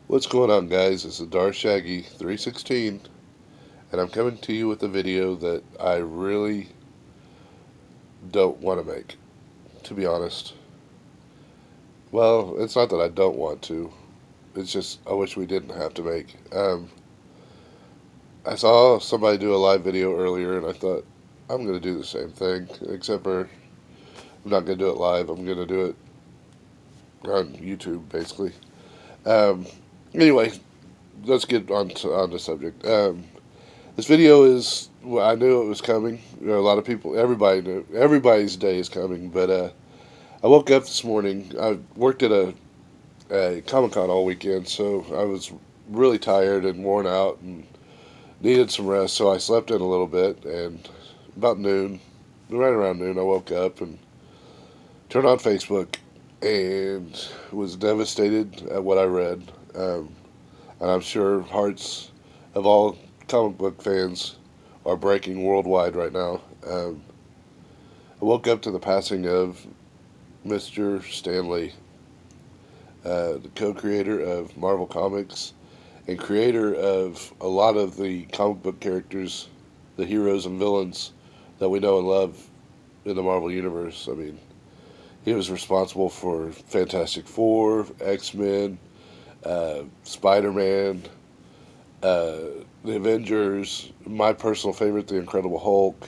What's going on, guys? This is Dar Shaggy 316, and I'm coming to you with a video that I really don't want to make, to be honest. Well, it's not that I don't want to, it's just I wish we didn't have to make. I saw somebody do a live video earlier, and I thought, I'm going to do the same thing, except for I'm not going to do it live, I'm going to do it on YouTube, basically. Um, anyway, let's get on the subject. This video is, well, I knew it was coming. A lot of people, everybody knew, everybody's day is coming. But I woke up this morning. I worked at a Comic Con all weekend, so I was really tired and worn out and needed some rest. So I slept in a little bit, and about noon, right around noon, I woke up and turned on Facebook and was devastated at what I read. And I'm sure hearts of all comic book fans are breaking worldwide right now. I woke up to the passing of Mr. Stan Lee, the co-creator of Marvel Comics and creator of a lot of the comic book characters, the heroes and villains that we know and love in the Marvel Universe. I mean, he was responsible for Fantastic Four, X-Men, Spider-Man, uh, the Avengers, my personal favorite, the Incredible Hulk.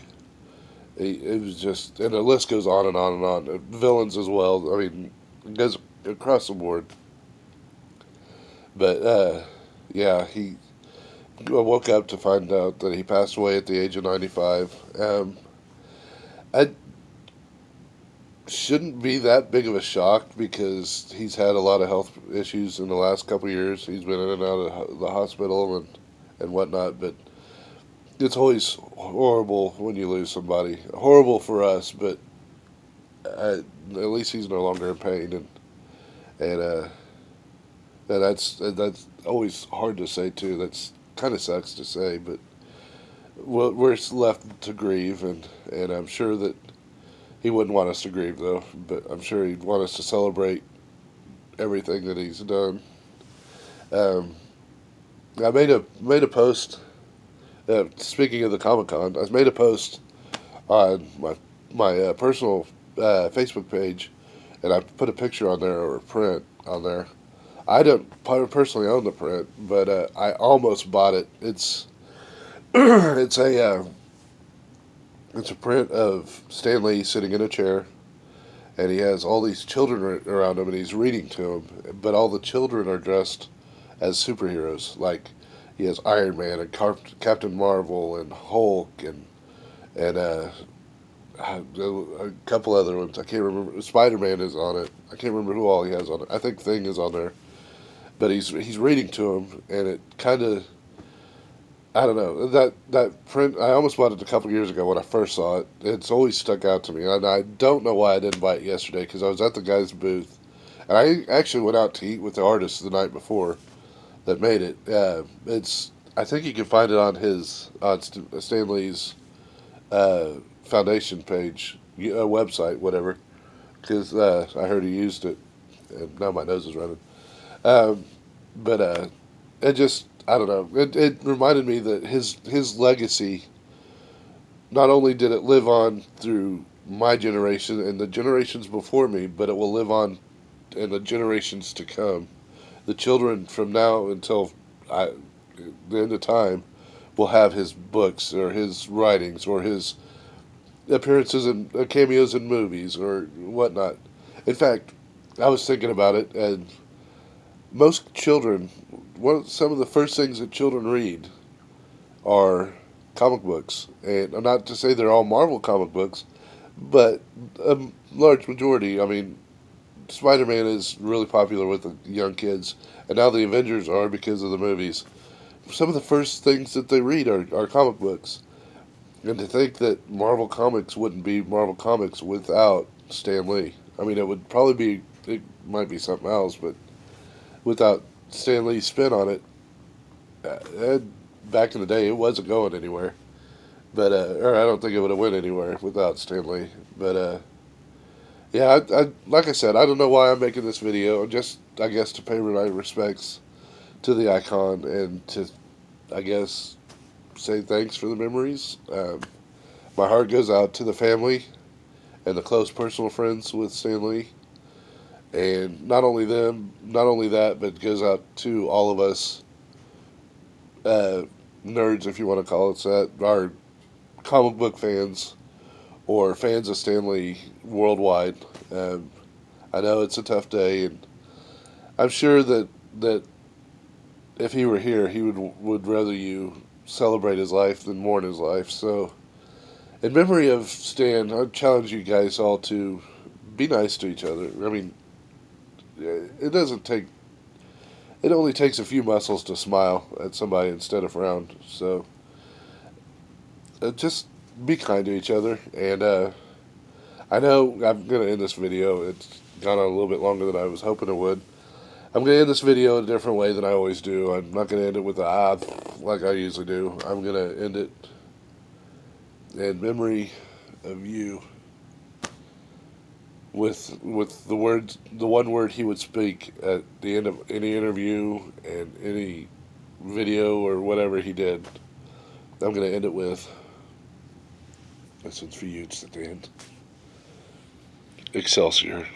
It was just, and the list goes on and on and on. Villains as well. I mean, it goes across the board. But yeah, I woke up to find out that he passed away at the age of 95. I shouldn't be that big of a shock because he's had a lot of health issues in the last couple of years. He's been in and out of the hospital and whatnot. But it's always horrible when you lose somebody. Horrible for us, but at least he's no longer in pain, and that's always hard to say too. That's kind of sucks to say, but we're left to grieve, and I'm sure that he wouldn't want us to grieve though. But I'm sure he'd want us to celebrate everything that he's done. Um, I made a post. Speaking of the Comic Con, I made a post on my personal Facebook page, and I put a picture on there or a print on there. I don't personally own the print, but I almost bought it. It's it's a print of Stan Lee sitting in a chair, and he has all these children around him, and he's reading to them. But all the children are dressed as superheroes, like he has Iron Man and Captain Marvel and Hulk and a couple other ones. I can't remember. Spider Man is on it. I can't remember who all he has on it. I think Thing is on there, but he's reading to him, and it kind of, I don't know, that print. I almost bought it a couple years ago when I first saw it. It's always stuck out to me, and I don't know why I didn't buy it yesterday because I was at the guy's booth, and I actually went out to eat with the artist the night before that made it. It's I think you can find it on his on Stan Lee's uh, foundation page, website, whatever. Because I heard he used it, and now my nose is running. Um, but it just, I don't know. It reminded me that his legacy, not only did it live on through my generation and the generations before me, but it will live on in the generations to come. The children from now until I, the end of time will have his books or his writings or his appearances and cameos in movies or whatnot. In fact, I was thinking about it, and most children, some of the first things that children read are comic books, and not to say they're all Marvel comic books, but a large majority. I mean, Spider-Man is really popular with the young kids, and now the Avengers are because of the movies. Some of the first things that they read are comic books. And to think that Marvel Comics wouldn't be Marvel Comics without Stan Lee. I mean, it would probably be, it might be something else, but without Stan Lee's spin on it, uh, back in the day, it wasn't going anywhere. But, or I don't think it would have went anywhere without Stan Lee. But, yeah, like I said, I don't know why I'm making this video. Just, I guess, to pay my respects to the icon and to, I guess, say thanks for the memories. My heart goes out to the family and the close personal friends with Stan Lee, and not only them, not only that, but it goes out to all of us uh, nerds, if you want to call it that, are comic book fans or fans of Stan Lee worldwide. Um, I know it's a tough day, and I'm sure that if he were here, he would rather you celebrate his life than mourn his life. So, in memory of Stan, I challenge you guys all to be nice to each other. I mean, it doesn't take. It only takes a few muscles to smile at somebody instead of frown. So, just be kind to each other. And I know I'm gonna end this video. It's gone on a little bit longer than I was hoping it would. I'm going to end this video in a different way than I always do. I'm not going to end it with a like I usually do. I'm going to end it in memory of you with the one word he would speak at the end of any interview and any video or whatever he did. I'm going to end it with, this one's for you, it's at the end, Excelsior.